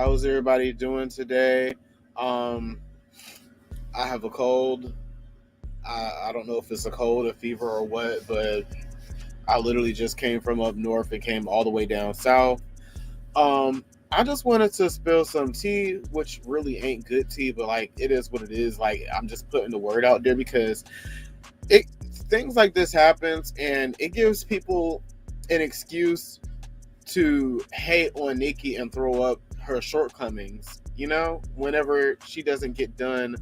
How's everybody doing today? Um, I have a cold. I don't know if it's a cold, a fever, or what, but I literally just came from up north and came all the way down south. I just wanted to spill some tea, which really ain't good tea, but like it is what it is. Like I'm just putting the word out there because it things like this happens and it gives people an excuse to hate on Nikki and throw up her shortcomings, whenever she doesn't get done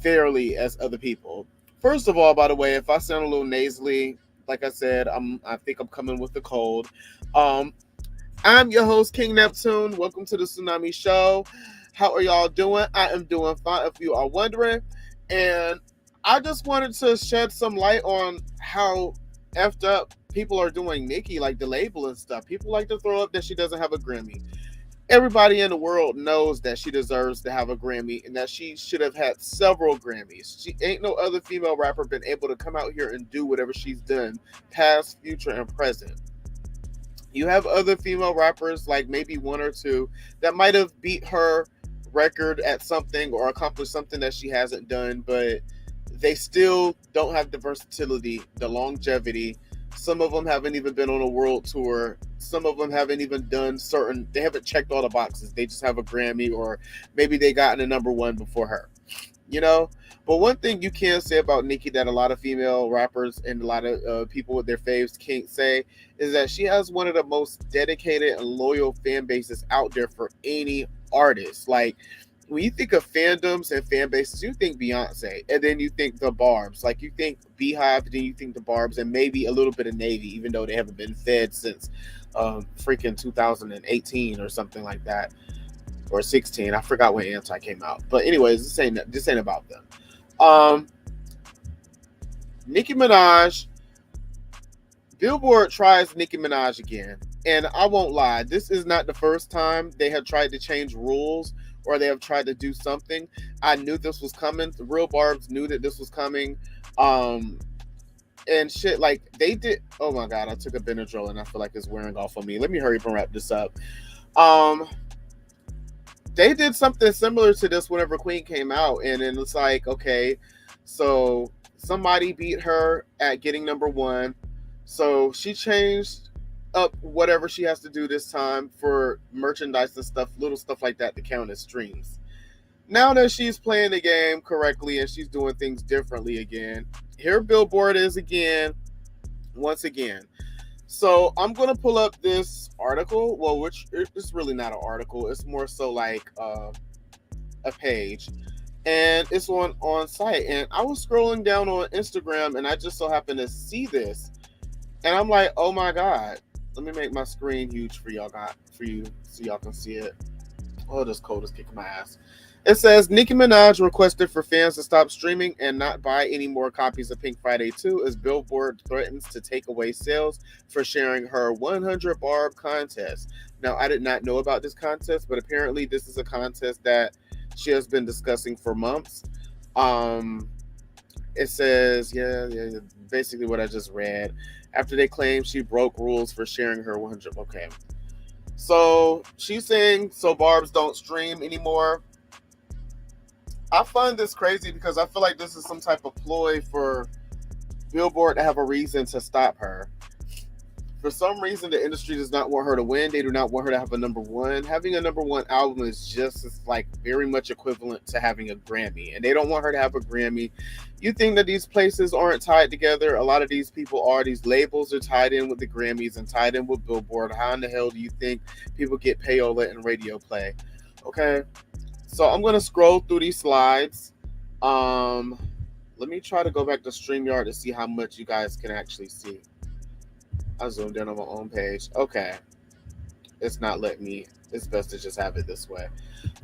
fairly as other people. First of all, by the way, if I sound a little nasally, like I said, I think I'm coming with the cold. Um, I'm your host, King Neptune. Welcome to the Tsunami Show. How are y'all doing? I am doing fine if you are wondering. And I just wanted to shed some light on how effed up people are doing Nikki, like the label and stuff. People like to throw up that she doesn't have a Grammy. Everybody in the world knows that she deserves to have a Grammy and that she should have had several Grammys. She ain't no other female rapper been able to come out here and do whatever she's done, past, future, and present. You have other female rappers, like maybe one or two, that might have beat her record at something or accomplished something that she hasn't done, but they still don't have the versatility, the longevity. Some of them haven't even been on a world tour. Some of them haven't even done they haven't checked all the boxes. They just have a Grammy, or maybe they gotten a number one before her, you know? But one thing you can say about Nicki that a lot of female rappers and a lot of people with their faves can't say is that she has one of the most dedicated and loyal fan bases out there for any artist. Like, when you think of fandoms and fan bases, you think Beyonce, and then you think the Barbs. Like, you think Beehive, then you think the Barbs, and maybe a little bit of Navy, even though they haven't been fed since freaking 2018 or something like that, or 16. I forgot when Anti came out. But anyways, this ain't about them. Um, Nicki Minaj, Billboard tries Nicki Minaj again. And I won't lie, this is not the first time they have tried to change rules or they have tried to do something. I knew this was coming. The real Barbs knew that this was coming. And shit, like they did. Oh my God, I took a Benadryl and I feel like it's wearing off on me. Let me hurry up and wrap this up. They did something similar to this whenever Queen came out. And then it's like, okay, so somebody beat her at getting number one. So she changed up whatever she has to do this time for merchandise and stuff, little stuff like that to count as streams. Now that she's playing the game correctly and she's doing things differently again, here Billboard is again, once again. So I'm going to pull up this article, well, which it's really not an article. It's more so like a page. And it's on site. And I was scrolling down on Instagram and I just so happened to see this. And I'm like, oh my God. Let me make my screen huge for y'all, so y'all can see it. Oh, this cold is kicking my ass. It says, Nicki Minaj requested for fans to stop streaming and not buy any more copies of Pink Friday 2 as Billboard threatens to take away sales for sharing her 100 Barb contest. Now, I did not know about this contest, but apparently this is a contest that she has been discussing for months. It says, yeah, basically what I just read. After they claim she broke rules for sharing her 100. Okay. So she's saying so Barbs don't stream anymore. I find this crazy because I feel like this is some type of ploy for Billboard to have a reason to stop her. For some reason, the industry does not want her to win. They do not want her to have a number one. Having a number one album is just like very much equivalent to having a Grammy. And they don't want her to have a Grammy. You think that these places aren't tied together? A lot of these people are. These labels are tied in with the Grammys and tied in with Billboard. How in the hell do you think people get payola and radio play? Okay. So I'm going to scroll through these slides. Let me try to go back to StreamYard to see how much you guys can actually see. I zoomed in on my own page. Okay. It's not letting me. It's best to just have it this way.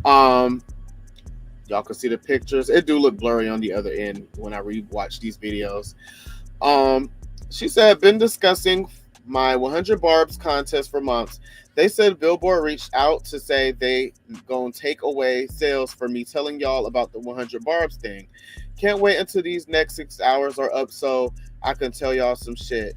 Y'all can see the pictures. It do look blurry on the other end when I rewatch these videos. She said, been discussing my 100 Barbs contest for months. They said Billboard reached out to say they gonna take away sales for me telling y'all about the 100 Barbs thing. Can't wait until these next 6 hours are up so I can tell y'all some shit.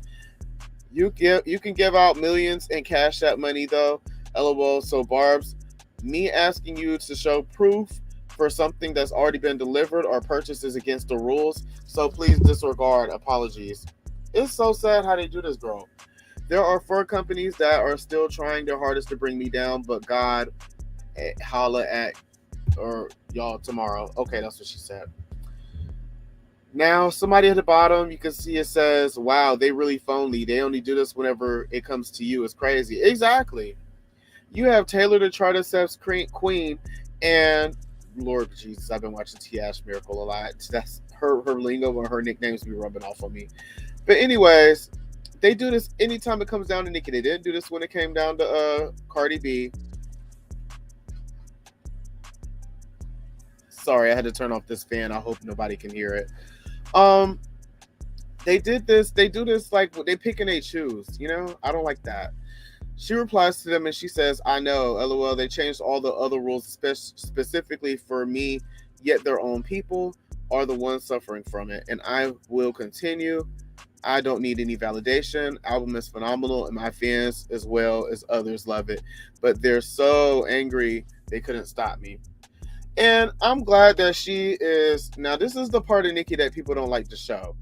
You can give out millions in Cash App money though. LOL. So Barbs Me asking you to show proof for something that's already been delivered or purchased is against the rules, so please disregard apologies. It's so sad how they do this, girl. There are fur companies that are still trying their hardest to bring me down, but God, holla at or y'all tomorrow. Okay, that's what she said. Now, somebody at the bottom, you can see it says, wow, they really phony. They only do this whenever it comes to you. It's crazy. Exactly. You have Taylor the Charter Steps Queen, and Lord Jesus, I've been watching T. Ash Miracle a lot. That's her lingo and her nicknames be rubbing off on me. But anyways, they do this anytime it comes down to Nicki. They didn't do this when it came down to Cardi B. Sorry, I had to turn off this fan. I hope nobody can hear it. Um, they did this. They do this like they pick and they choose. You know, I don't like that. She replies to them and she says, I know, LOL, they changed all the other rules specifically for me, yet their own people are the ones suffering from it. And I will continue. I don't need any validation. Album is phenomenal and my fans as well as others love it. But they're so angry they couldn't stop me. And I'm glad that she is. Now, this is the part of Nicki that people don't like to show.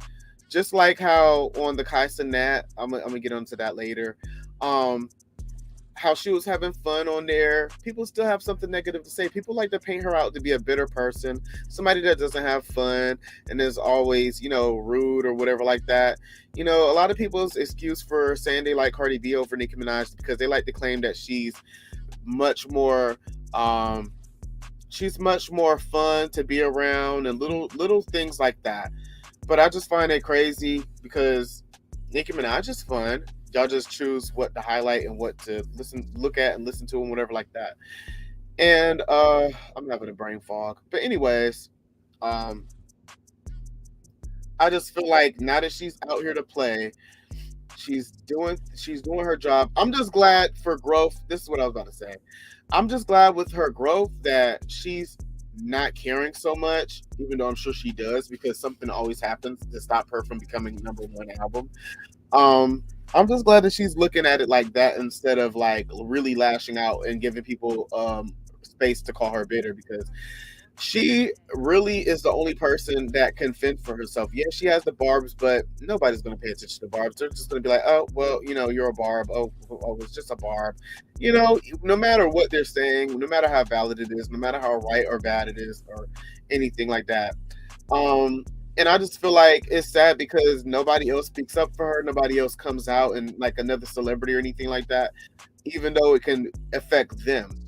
Just like how on the Kaisa Nat, I'm gonna get onto that later. How she was having fun on there. People still have something negative to say. People like to paint her out to be a bitter person, somebody that doesn't have fun and is always, rude or whatever like that. A lot of people's excuse for saying they like Cardi B over Nicki Minaj because they like to claim that she's much more fun to be around and little things like that. But I just find it crazy because Nicki Minaj is fun. Y'all just choose what to highlight and what to look at and listen to and whatever like that. And I'm having a brain fog. But anyways, I just feel like now that she's out here to play, she's doing her job. I'm just glad for growth. This is what I was about to say. I'm just glad with her growth that she's not caring so much, even though I'm sure she does, because something always happens to stop her from becoming number one album. I'm just glad that she's looking at it like that instead of like really lashing out and giving people space to call her bitter, because she really is the only person that can fend for herself. Yeah, she has the barbs, but nobody's going to pay attention to barbs. They're just going to be like, oh, well, you're a barb. Oh, it's just a barb. No matter what they're saying, no matter how valid it is, no matter how right or bad it is or anything like that. And I just feel like it's sad because nobody else speaks up for her. Nobody else comes out and like another celebrity or anything like that, even though it can affect them.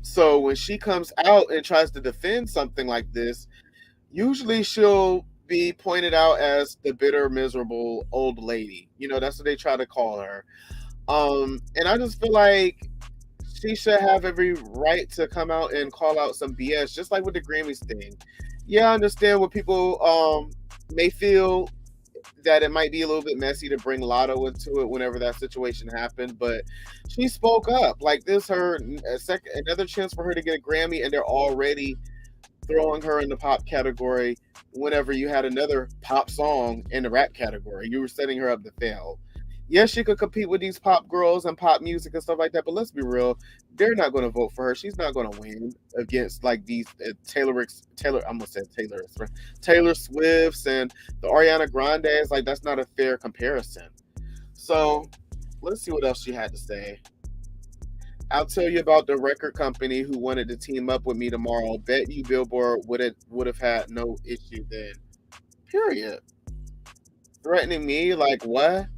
So when she comes out and tries to defend something like this, usually she'll be pointed out as the bitter, miserable old lady. That's what they try to call her. And I just feel like she should have every right to come out and call out some BS, just like with the Grammys thing. Yeah, I understand what people may feel that it might be a little bit messy to bring Lotto into it whenever that situation happened, but she spoke up. Like this, another chance for her to get a Grammy, and they're already throwing her in the pop category. Whenever you had another pop song in the rap category, you were setting her up to fail. Yes, she could compete with these pop girls and pop music and stuff like that, but let's be real, they're not going to vote for her. She's not going to win against like these Taylor Swifts and the Ariana Grandes. Like that's not a fair comparison. So let's see what else she had to say. I'll tell you about the record company who wanted to team up with me tomorrow. Bet you Billboard would have had no issue then. Period. Threatening me like what?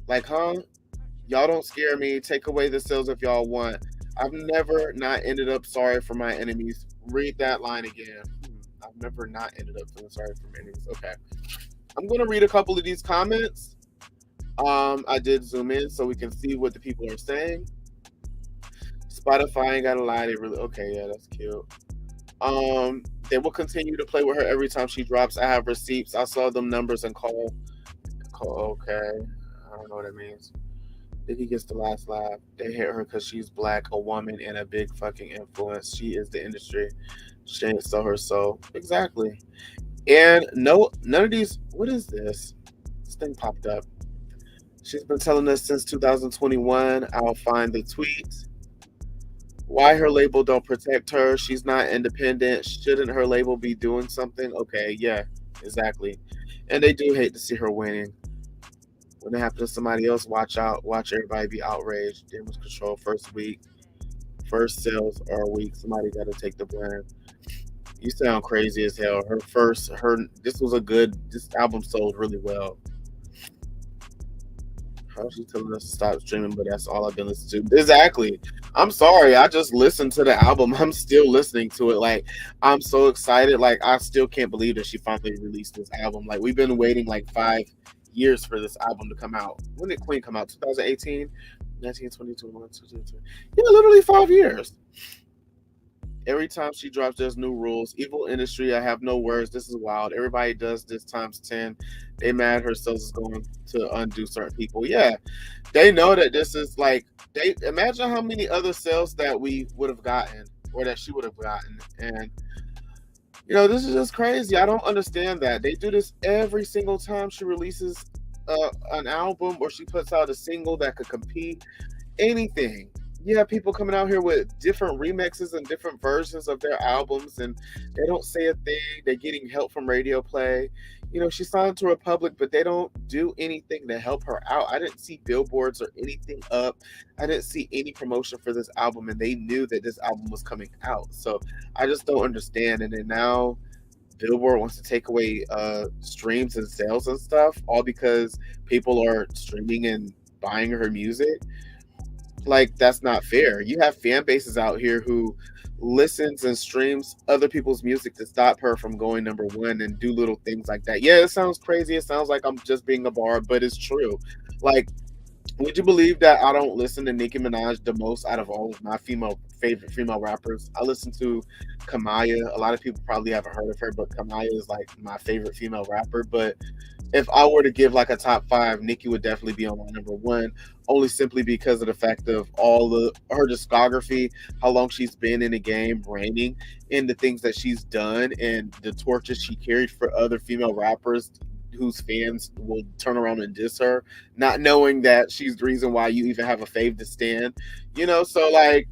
Like, huh? Y'all don't scare me. Take away the sales if y'all want. I've never not ended up sorry for my enemies. Read that line again. I've never not ended up feeling sorry for my enemies. Okay. I'm going to read a couple of these comments. I did zoom in so we can see what the people are saying. Spotify ain't gotta lie. They really okay. Yeah, that's cute. They will continue to play with her every time she drops. I have receipts. I saw them numbers and call. Okay. I don't know what it means. Dickie gets the last laugh. They hate her because she's black, a woman, and a big fucking influence. She is the industry. She ain't sell her soul. Exactly. And none of these. What is this? This thing popped up. She's been telling us since 2021. I'll find the tweet. Why her label don't protect her? She's not independent. Shouldn't her label be doing something? Okay, yeah, exactly. And they do hate to see her winning. When it happens to somebody else, watch out. Watch everybody be outraged. Damage control first week, first sales are weak. Somebody got to take the blame. You sound crazy as hell. This was a good. This album sold really well. How's she telling us to stop streaming? But that's all I've been listening to. Exactly. I'm sorry. I just listened to the album. I'm still listening to it. Like, I'm so excited. Like, I still can't believe that she finally released this album. Like, we've been waiting like 5 years for this album to come out. When did Queen come out? 2018, 19, 20, 21, 22. Yeah, literally 5 years. Every time she drops, there's new rules. Evil industry, I have no words. This is wild. Everybody does this times 10. They mad herself is going to undo certain people. Yeah, they know that this is like, they imagine how many other sales that we would have gotten or that she would have gotten. And, this is just crazy. I don't understand that. They do this every single time she releases an album or she puts out a single that could compete anything. You have people coming out here with different remixes and different versions of their albums, and they don't say a thing. They're getting help from radio play. She signed to Republic, but they don't do anything to help her out. I didn't see billboards or anything up. I didn't see any promotion for this album, and they knew that this album was coming out. So I just don't understand. And then now Billboard wants to take away streams and sales and stuff, all because people are streaming and buying her music. Like, that's not fair. You have fan bases out here who listens and streams other people's music to stop her from going number one and do little things like that. Yeah, it sounds crazy. It sounds like I'm just being a bar, but it's true. Like, would you believe that I don't listen to Nicki Minaj the most out of all of my favorite female rappers? I listen to Kamaya. A lot of people probably haven't heard of her, but Kamaya is like my favorite female rapper. But if I were to give like a top five, Nicki would definitely be on my number one, only simply because of the fact of all the her discography, how long she's been in the game, reigning, and the things that she's done, and the torches she carried for other female rappers whose fans will turn around and diss her, not knowing that she's the reason why you even have a fave to stand. So like,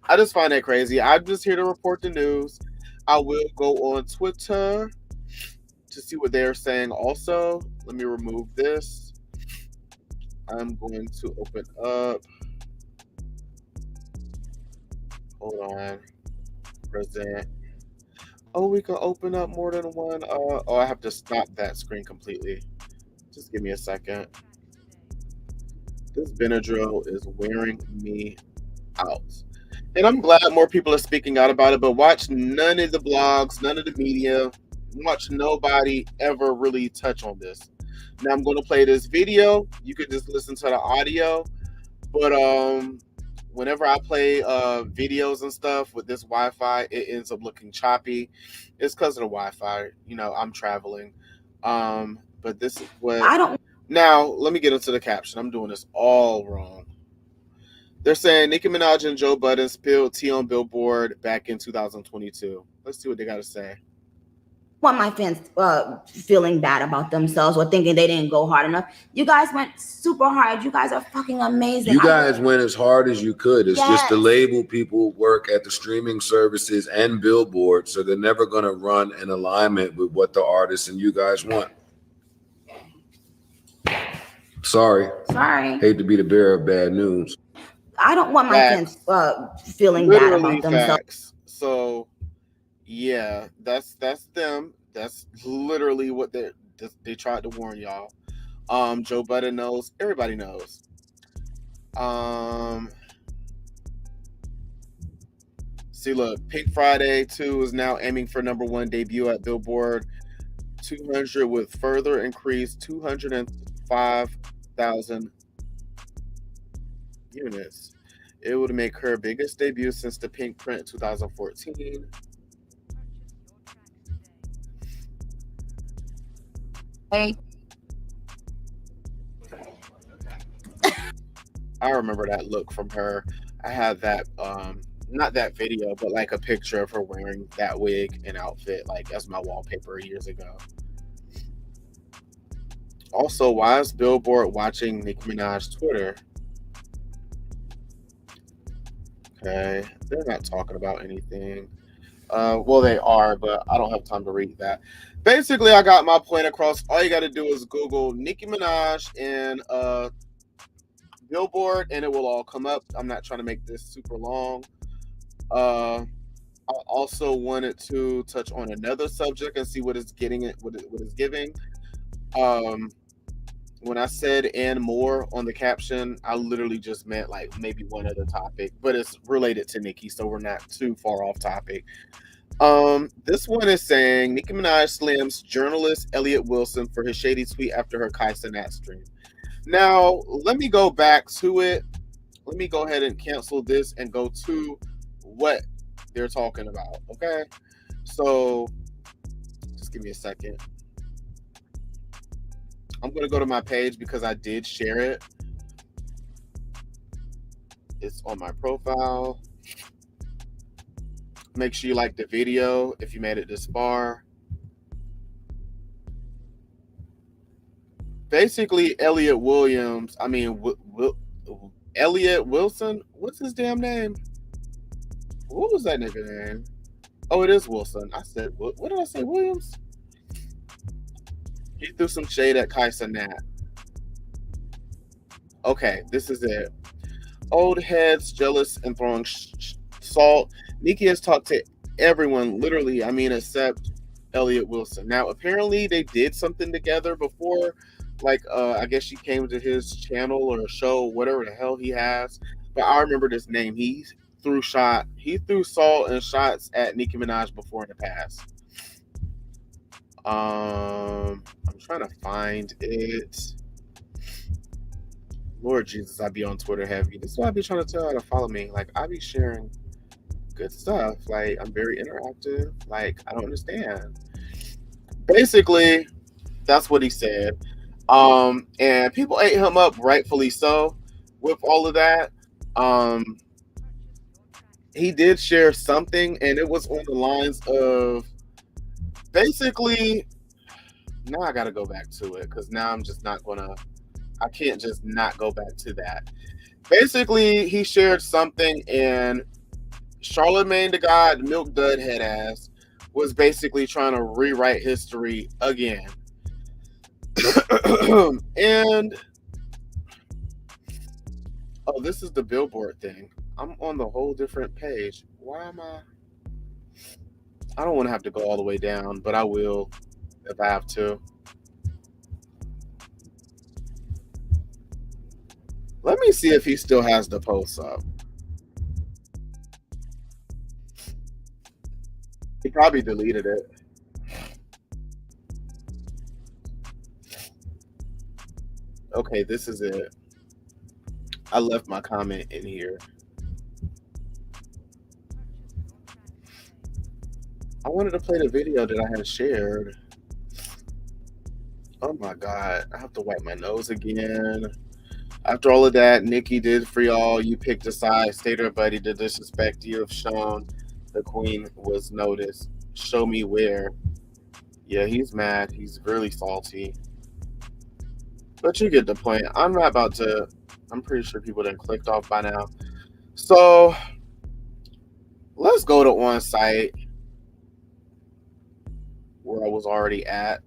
I just find that crazy. I'm just here to report the news. I will go on Twitter to see what they're saying also. Let me remove this. I'm going to open up. Hold on. Present. Oh, we can open up more than one. I have to stop that screen completely. Just give me a second. This Benadryl is wearing me out. And I'm glad more people are speaking out about it, but watch none of the blogs, none of the media, watch nobody ever really touch on this. Now I'm going to play this video. You could just listen to the audio, but whenever I play videos and stuff with this Wi-Fi, it ends up looking choppy. It's because of the Wi-Fi. I'm traveling. But this is what I don't. Now let me get into the caption. I'm doing this all wrong. They're saying Nicki Minaj and Joe Budden spilled tea on Billboard back in 2022. Let's see what they got to say. Want my fans feeling bad about themselves or thinking they didn't go hard enough. You guys went super hard. You guys are fucking amazing. You guys went as hard as you could. It's just the label people work at the streaming services and Billboard, so they're never going to run in alignment with what the artists and you guys want. Sorry. Hate to be the bearer of bad news. I don't want my fans feeling bad about themselves. Facts. So, yeah, that's them. That's literally what they tried to warn y'all. Joe Budden knows. Everybody knows. See, look, Pink Friday 2 is now aiming for number one debut at Billboard 200 with further increase 205,000 units. It would make her biggest debut since the Pink Print 2014. Hey. I remember that look from her. I had that, not that video, but like a picture of her wearing that wig and outfit, like as my wallpaper years ago. Also, why is Billboard watching Nicki Minaj's Twitter? Okay, they're not talking about anything. Well, they are, but I don't have time to read that. Basically, I got my point across. All you got to do is Google Nicki Minaj and Billboard, and it will all come up. I'm not trying to make this super long. Uh, I also wanted to touch on another subject and see what it's getting it, what it's giving. Um, when I said and more on the caption, I literally just meant like maybe one other topic, but it's related to Nicki, so we're not too far off topic. This one is saying Nicki Minaj slams journalist Elliot Wilson for his shady tweet after her Kai Cenat stream. Now, let me go back to it. Let me go ahead and cancel this and go to what they're talking about. Okay. So just give me a second. I'm going to go to my page because I did share it. It's on my profile. Make sure you like the video if you made it this far. Basically, Elliot Wilson. What's his damn name? What was that nigga name? Oh, it is Wilson. I said, what did I say? Williams? He threw some shade at Kai Cenat. Okay, this is it. Old heads jealous and throwing salt. Nicki has talked to everyone, literally, except Elliot Wilson. Now, apparently they did something together before. Like, I guess she came to his channel or show, whatever the hell he has. But I remember this name. He threw salt and shots at Nicki Minaj before in the past. I'm trying to find it. Lord Jesus, I be on Twitter heavy. This is why I be trying to tell her to follow me. Like, I be sharing good stuff. Like, I'm very interactive. Like, I don't understand. Basically, that's what he said. And people ate him up, rightfully so, with all of that. He did share something, and it was on the lines of basically. Now I got to go back to it because now I'm just not gonna. I can't just not go back to that. Basically, he shared something, and Charlemagne the God, Milk Dud head ass, was basically trying to rewrite history again. And oh, this is the Billboard thing. I'm on the whole different page. Why am I? I don't want to have to go all the way down, but I will if I have to. Let me see if he still has the post up. He probably deleted it. Okay, this is it. I left my comment in here. I wanted to play the video that I had shared. Oh my God, I have to wipe my nose again. After all of that, Nicki did for y'all. You picked a side, stayed her buddy. The disrespect you have shown the queen was noticed. Show me where. Yeah, he's mad. He's really salty. But you get the point. I'm not about to. I'm pretty sure people done clicked off by now. So let's go to one site where I was already at.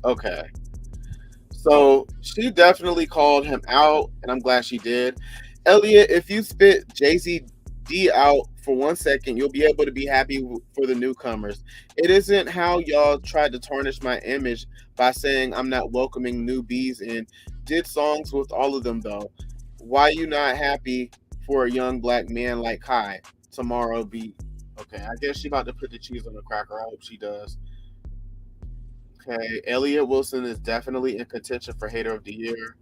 Okay. So she definitely called him out, and I'm glad she did. Elliot, if you spit Jay-Z D out for 1 second, you'll be able to be happy for the newcomers. It isn't how y'all tried to tarnish my image by saying I'm not welcoming newbies in. Did songs with all of them, though. Why you not happy for a young black man like Kai? Tomorrow be... Okay, I guess she about to put the cheese on the cracker. I hope she does. Okay, Elliot Wilson is definitely in contention for Hater of the Year.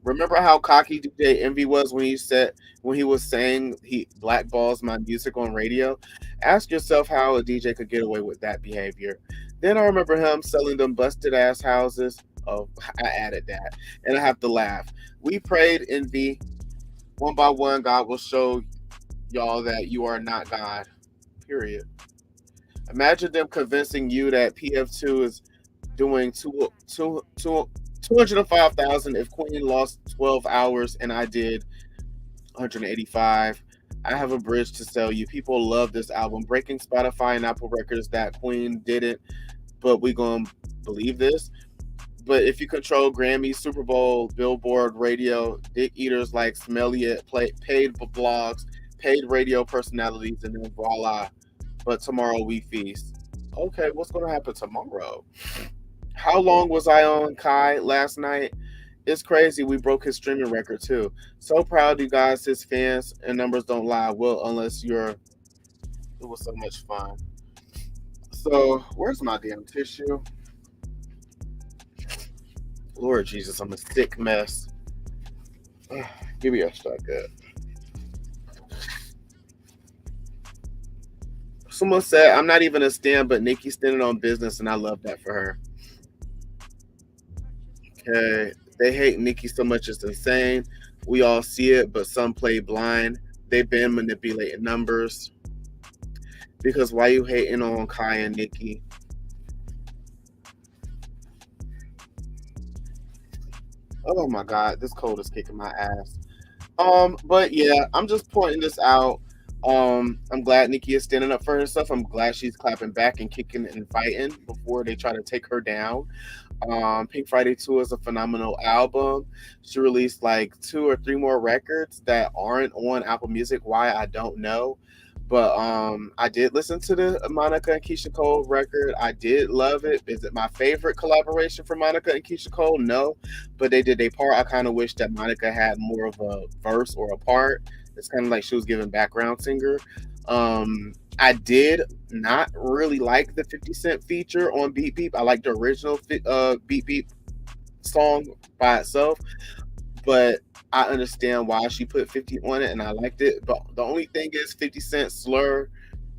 Remember how cocky DJ Envy was when he was saying he blackballs my music on radio? Ask yourself how a DJ could get away with that behavior. Then I remember him selling them busted ass houses. Oh, I added that. And I have to laugh. We prayed, Envy. One by one, God will show y'all that you are not God. Period. Imagine them convincing you that PF2 is doing 2 205,000. If Queen lost 12 hours and I did 185, I have a bridge to sell you. People love this album. Breaking Spotify and Apple Records that Queen didn't, but we gonna believe this. But if you control Grammy, Super Bowl, Billboard, radio, dick eaters like Smelly It, paid blogs, paid radio personalities, and then voila. But tomorrow we feast. Okay, what's gonna happen tomorrow? How long was I on Kai last night? It's crazy. We broke his streaming record too. So proud of you guys, his fans, and numbers don't lie. Well, unless you're. It was so much fun. So where's my damn tissue? Lord Jesus, I'm a sick mess. Give me a second. Someone said, I'm not even a stan, but Nikki's standing on business, and I love that for her. Okay. They hate Nikki so much it's insane. We all see it, but some play blind. They've been manipulating numbers. Because why you hating on Kai and Nikki? Oh my God, this cold is kicking my ass. But yeah, I'm just pointing this out. I'm glad Nikki is standing up for herself. I'm glad she's clapping back and kicking and fighting before they try to take her down. Pink Friday 2 is a phenomenal album. She released like 2 or 3 more records that aren't on Apple Music. Why, I don't know. But I did listen to the Monica and Keisha Cole record. I did love it. Is it my favorite collaboration for Monica and Keisha Cole? No. But they did their part. I kind of wish that Monica had more of a verse or a part. It's kind of like she was giving background singer. I did not really like the 50 Cent feature on Beep Beep. I like the original Beep Beep song by itself, but I understand why she put 50 on it, and I liked it. But the only thing is 50 Cent slur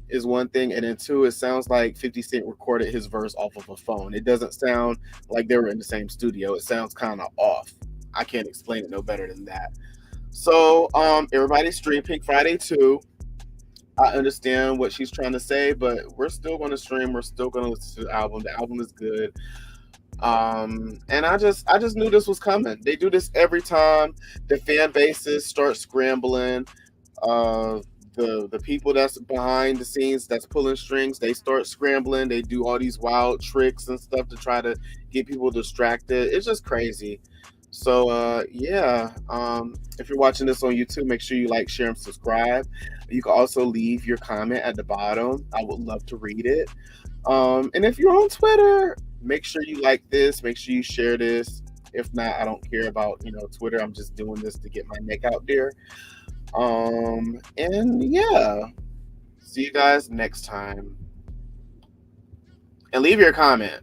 is one thing, and then 2, it sounds like 50 Cent recorded his verse off of a phone. It doesn't sound like they were in the same studio. It sounds kind of off. I can't explain it no better than that. So everybody stream Pink Friday 2. I understand what she's trying to say, but we're still going to stream. We're still going to listen to the album. The album is good. And I just knew this was coming. They do this every time the fan bases start scrambling. The people that's behind the scenes that's pulling strings, they start scrambling. They do all these wild tricks and stuff to try to get people distracted. It's just crazy. So yeah, if you're watching this on YouTube, make sure you like, share, and subscribe. You can also leave your comment at the bottom. I would love to read it. And if you're on Twitter, make sure you like this. Make sure you share this. If not, I don't care about Twitter. I'm just doing this to get my neck out there. And yeah, see you guys next time. And leave your comment.